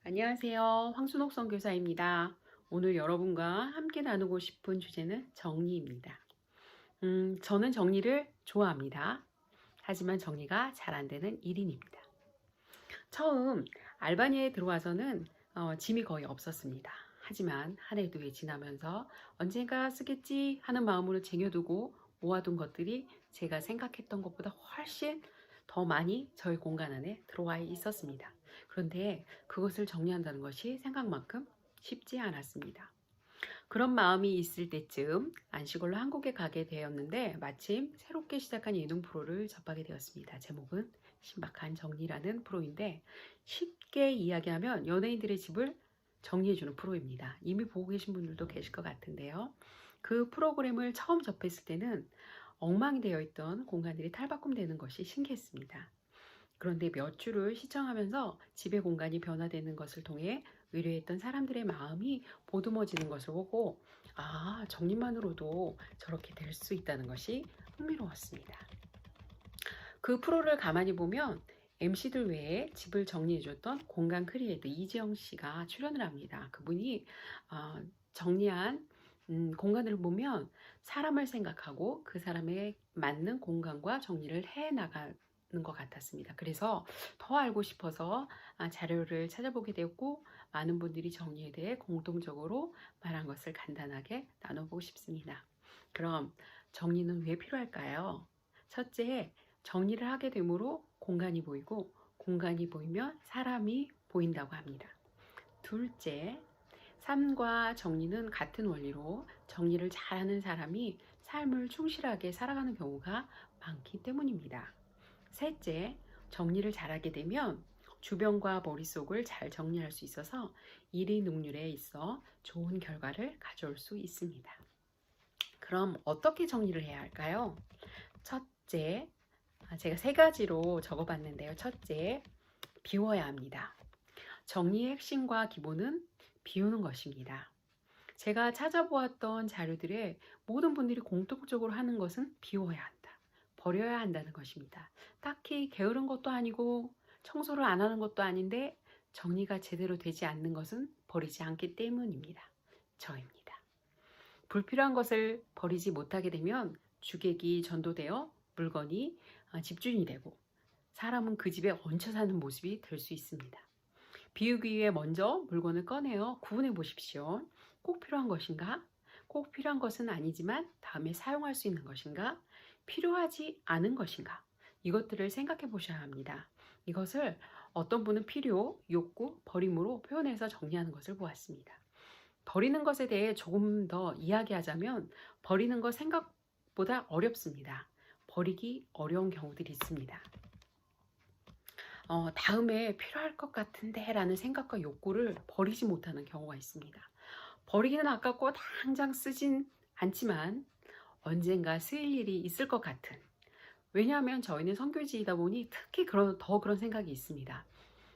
안녕하세요. 황순옥 선교사입니다. 오늘 여러분과 함께 나누고 싶은 주제는 정리입니다. 저는 정리를 좋아합니다. 하지만 정리가 잘 안 되는 1인입니다. 처음 알바니아에 들어와서는 짐이 거의 없었습니다. 하지만 한 해도 지나면서 언젠가 쓰겠지 하는 마음으로 쟁여두고 모아둔 것들이 제가 생각했던 것보다 훨씬 더 많이 저희 공간 안에 들어와 있었습니다. 그런데 그것을 정리한다는 것이 생각만큼 쉽지 않았습니다. 그런 마음이 있을 때쯤 안식월로 한국에 가게 되었는데 마침 새롭게 시작한 예능 프로를 접하게 되었습니다. 제목은 신박한 정리라는 프로인데 쉽게 이야기하면 연예인들의 집을 정리해주는 프로입니다. 이미 보고 계신 분들도 계실 것 같은데요. 그 프로그램을 처음 접했을 때는 엉망이 되어 있던 공간들이 탈바꿈되는 것이 신기했습니다. 그런데 몇 주를 시청하면서 집의 공간이 변화되는 것을 통해 의뢰했던 사람들의 마음이 보듬어지는 것을 보고 정리만으로도 저렇게 될 수 있다는 것이 흥미로웠습니다. 그 프로를 가만히 보면 MC들 외에 집을 정리해줬던 공간 크리에이터 이지영 씨가 출연을 합니다. 그분이 정리한 공간을 보면 사람을 생각하고 그 사람에 맞는 공간과 정리를 해 나가는 것 같았습니다. 그래서 더 알고 싶어서 자료를 찾아보게 되었고 많은 분들이 정리에 대해 공통적으로 말한 것을 간단하게 나눠보고 싶습니다. 그럼 정리는 왜 필요할까요? 첫째, 정리를 하게 되므로 공간이 보이고 공간이 보이면 사람이 보인다고 합니다. 둘째, 삶과 정리는 같은 원리로 정리를 잘하는 사람이 삶을 충실하게 살아가는 경우가 많기 때문입니다. 셋째, 정리를 잘하게 되면 주변과 머릿속을 잘 정리할 수 있어서 일의 능률에 있어 좋은 결과를 가져올 수 있습니다. 그럼 어떻게 정리를 해야 할까요? 첫째, 제가 3가지로 적어봤는데요. 첫째, 비워야 합니다. 정리의 핵심과 기본은 비우는 것입니다. 제가 찾아보았던 자료들에 모든 분들이 공통적으로 하는 것은 비워야 한다. 버려야 한다는 것입니다. 딱히 게으른 것도 아니고 청소를 안 하는 것도 아닌데 정리가 제대로 되지 않는 것은 버리지 않기 때문입니다. 저입니다. 불필요한 것을 버리지 못하게 되면 주객이 전도되어 물건이 집주인이 되고 사람은 그 집에 얹혀 사는 모습이 될 수 있습니다. 비우기 위해 먼저 물건을 꺼내어 구분해 보십시오. 꼭 필요한 것인가? 꼭 필요한 것은 아니지만 다음에 사용할 수 있는 것인가? 필요하지 않은 것인가? 이것들을 생각해 보셔야 합니다. 이것을 어떤 분은 필요, 욕구, 버림으로 표현해서 정리하는 것을 보았습니다. 버리는 것에 대해 조금 더 이야기하자면 버리는 것 생각보다 어렵습니다. 버리기 어려운 경우들이 있습니다. 다음에 필요할 것 같은데 라는 생각과 욕구를 버리지 못하는 경우가 있습니다. 버리기는 아깝고 당장 쓰진 않지만 언젠가 쓰일 일이 있을 것 같은, 왜냐하면 저희는 선교지이다 보니 특히 더 그런 생각이 있습니다.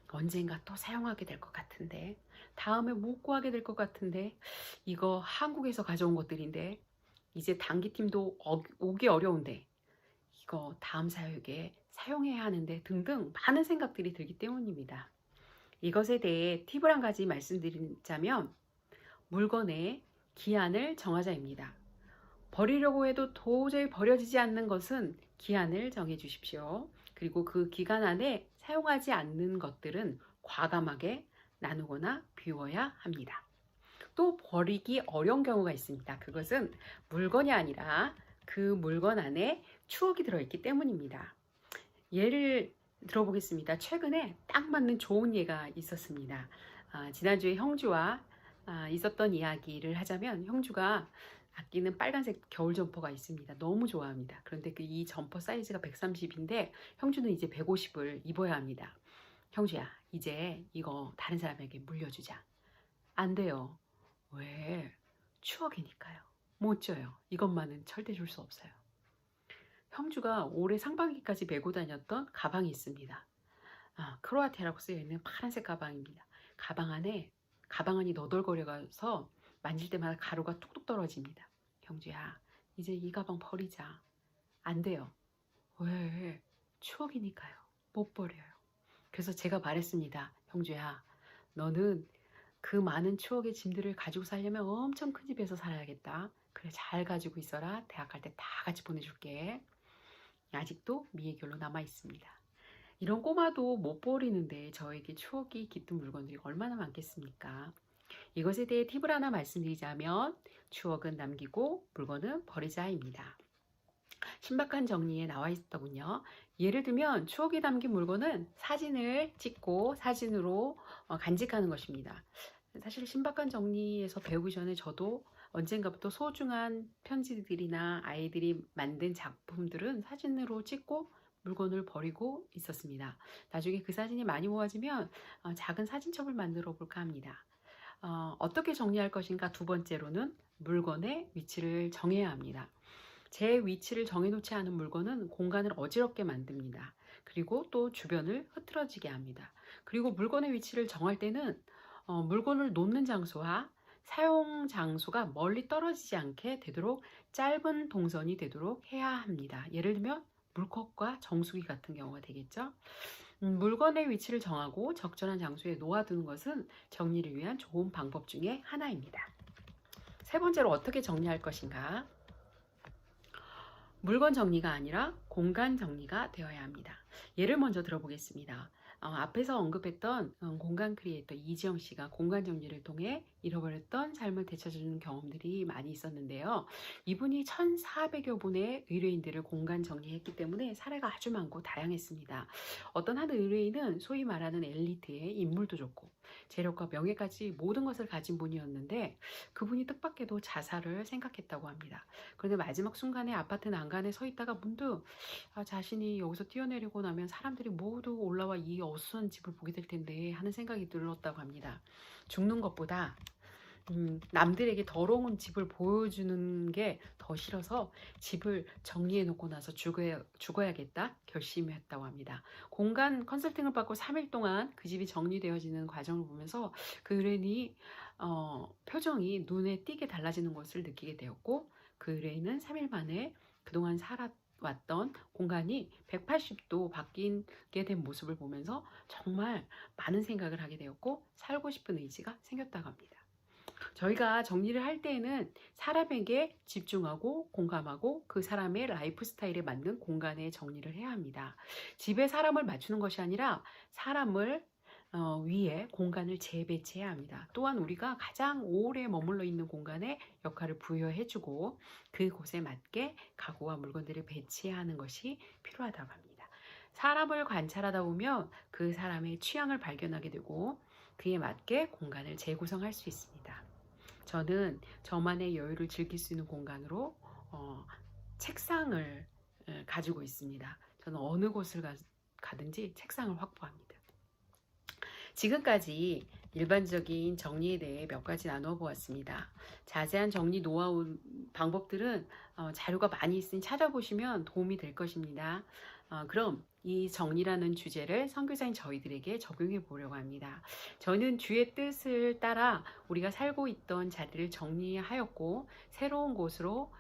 언젠가 또 사용하게 될 것 같은데, 다음에 못 구하게 될 것 같은데, 이거 한국에서 가져온 것들인데 이제 단기팀도 오기 어려운데 이거 다음 사역에 사용해야 하는데 등등 많은 생각들이 들기 때문입니다. 이것에 대해 팁을 한 가지 말씀드리자면 물건의 기한을 정하자입니다. 버리려고 해도 도저히 버려지지 않는 것은 기한을 정해 주십시오. 그리고 그 기간 안에 사용하지 않는 것들은 과감하게 나누거나 비워야 합니다. 또 버리기 어려운 경우가 있습니다. 그것은 물건이 아니라 그 물건 안에 추억이 들어있기 때문입니다. 예를 들어보겠습니다. 최근에 딱 맞는 좋은 예가 있었습니다. 지난주에 형주와 있었던 이야기를 하자면 형주가 아끼는 빨간색 겨울 점퍼가 있습니다. 너무 좋아합니다. 그런데 이 점퍼 사이즈가 130인데 형주는 이제 150을 입어야 합니다. 형주야, 이제 이거 다른 사람에게 물려주자. 안 돼요. 왜? 추억이니까요. 못 줘요. 이것만은 절대 줄 수 없어요. 형주가 올해 상반기까지 메고 다녔던 가방이 있습니다. 크로아티아라고 쓰여있는 파란색 가방입니다. 가방 안이 너덜거려서 만질 때마다 가루가 뚝뚝 떨어집니다. 형주야, 이제 이 가방 버리자. 안 돼요. 왜? 추억이니까요. 못 버려요. 그래서 제가 말했습니다. 형주야, 너는 그 많은 추억의 짐들을 가지고 살려면 엄청 큰 집에서 살아야겠다. 그래, 잘 가지고 있어라. 대학 갈 때 다 같이 보내줄게. 아직도 미의 결로 남아 있습니다. 이런 꼬마도 못 버리는데 저에게 추억이 깃든 물건들이 얼마나 많겠습니까? 이것에 대해 팁을 하나 말씀드리자면 추억은 남기고 물건은 버리자입니다. 신박한 정리에 나와 있더군요. 예를 들면 추억이 담긴 물건은 사진을 찍고 사진으로 간직하는 것입니다. 사실 신박한 정리에서 배우기 전에 저도 언젠가부터 소중한 편지들이나 아이들이 만든 작품들은 사진으로 찍고 물건을 버리고 있었습니다. 나중에 그 사진이 많이 모아지면 작은 사진첩을 만들어 볼까 합니다. 어떻게 정리할 것인가 두 번째로는 물건의 위치를 정해야 합니다. 제 위치를 정해놓지 않은 물건은 공간을 어지럽게 만듭니다. 그리고 또 주변을 흐트러지게 합니다. 그리고 물건의 위치를 정할 때는 물건을 놓는 장소와 사용 장소가 멀리 떨어지지 않게 되도록 짧은 동선이 되도록 해야 합니다. 예를 들면 물컵과 정수기 같은 경우가 되겠죠. 물건의 위치를 정하고 적절한 장소에 놓아두는 것은 정리를 위한 좋은 방법 중에 하나입니다. 세 번째로 어떻게 정리할 것인가? 물건 정리가 아니라 공간 정리가 되어야 합니다. 예를 먼저 들어보겠습니다. 앞에서 언급했던 공간 크리에이터 이지영 씨가 공간 정리를 통해 잃어버렸던 삶을 되찾아주는 경험들이 많이 있었는데요. 이분이 1,400여 분의 의뢰인들을 공간 정리했기 때문에 사례가 아주 많고 다양했습니다. 어떤 한 의뢰인은 소위 말하는 엘리트의 인물도 좋고 재력과 명예까지 모든 것을 가진 분이었는데 그분이 뜻밖에도 자살을 생각했다고 합니다. 그런데 마지막 순간에 아파트 난간에 서 있다가 문득 자신이 여기서 뛰어내리고 나면 사람들이 모두 올라와 이 어수선한 집을 보게 될 텐데 하는 생각이 들었다고 합니다. 죽는 것보다 남들에게 더러운 집을 보여주는 게 더 싫어서 집을 정리해 놓고 나서 죽어야겠다 결심했다고 합니다. 공간 컨설팅을 받고 3일 동안 그 집이 정리되어지는 과정을 보면서 그 의뢰인이 표정이 눈에 띄게 달라지는 것을 느끼게 되었고 그 의뢰인은 3일 만에 그동안 살아왔던 공간이 180도 바뀌게 된 모습을 보면서 정말 많은 생각을 하게 되었고 살고 싶은 의지가 생겼다고 합니다. 저희가 정리를 할 때에는 사람에게 집중하고 공감하고 그 사람의 라이프 스타일에 맞는 공간에 정리를 해야 합니다. 집에 사람을 맞추는 것이 아니라 사람을 위에 공간을 재배치해야 합니다. 또한 우리가 가장 오래 머물러 있는 공간에 역할을 부여해주고 그곳에 맞게 가구와 물건들을 배치해야 하는 것이 필요하다고 합니다. 사람을 관찰하다 보면 그 사람의 취향을 발견하게 되고 그에 맞게 공간을 재구성할 수 있습니다. 저는 저만의 여유를 즐길 수 있는 공간으로 책상을 가지고 있습니다. 저는 어느 곳을 가든지 책상을 확보합니다. 지금까지 일반적인 정리에 대해 몇 가지 나누어 보았습니다. 자세한 정리 노하우 방법들은 자료가 많이 있으니 찾아보시면 도움이 될 것입니다. 그럼 이 정리라는 주제를 선교사인 저희들에게 적용해 보려고 합니다. 저는 주의 뜻을 따라 우리가 살고 있던 자리를 정리하였고 새로운 곳으로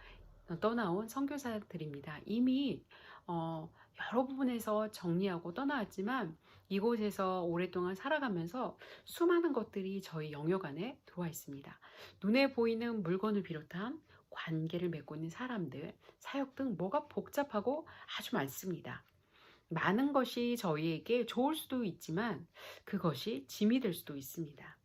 떠나온 선교사들입니다. 이미 여러 부분에서 정리하고 떠나왔지만 이곳에서 오랫동안 살아가면서 수많은 것들이 저희 영역 안에 들어와 있습니다. 눈에 보이는 물건을 비롯한 관계를 맺고 있는 사람들, 사역 등 뭐가 복잡하고 아주 많습니다. 많은 것이 저희에게 좋을 수도 있지만 그것이 짐이 될 수도 있습니다.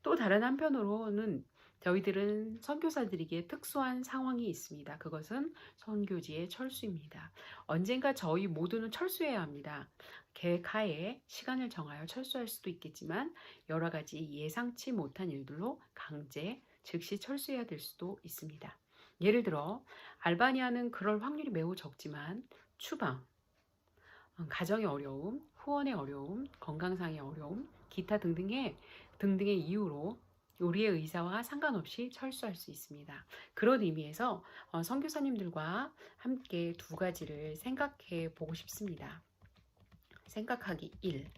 또 다른 한편으로는 저희들은 선교사들에게 특수한 상황이 있습니다. 그것은 선교지의 철수입니다. 언젠가 저희 모두는 철수해야 합니다. 계획하에 시간을 정하여 철수할 수도 있겠지만 여러 가지 예상치 못한 일들로 강제, 즉시 철수해야 될 수도 있습니다. 예를 들어 알바니아는 그럴 확률이 매우 적지만 추방, 가정의 어려움, 후원의 어려움, 건강상의 어려움, 기타 등등의 이유로 우리의 의사와 상관없이 철수할 수 있습니다. 그런 의미에서 선교사님들과 함께 두 가지를 생각해 보고 싶습니다. 생각하기 1.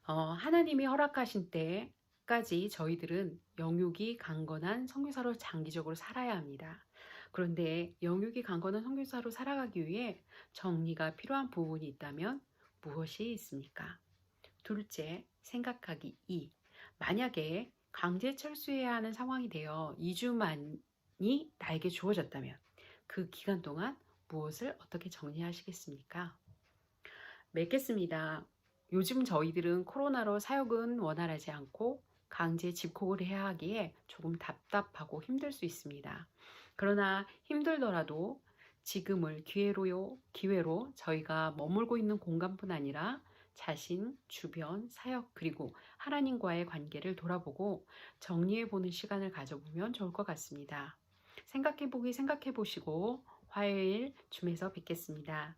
하나님이 허락하신 때까지 저희들은 영육이 강건한 선교사로 장기적으로 살아야 합니다. 그런데 영육이 강건한 선교사로 살아가기 위해 정리가 필요한 부분이 있다면 무엇이 있습니까? 둘째, 생각하기 2. 만약에 강제 철수해야 하는 상황이 되어 2주만이 나에게 주어졌다면 그 기간 동안 무엇을 어떻게 정리하시겠습니까? 맺겠습니다. 요즘 저희들은 코로나로 사역은 원활하지 않고 강제 집콕을 해야 하기에 조금 답답하고 힘들 수 있습니다. 그러나 힘들더라도 지금을 기회로 저희가 머물고 있는 공간뿐 아니라 자신, 주변, 사역, 그리고 하나님과의 관계를 돌아보고 정리해보는 시간을 가져보면 좋을 것 같습니다. 생각해 보시고 화요일 줌에서 뵙겠습니다.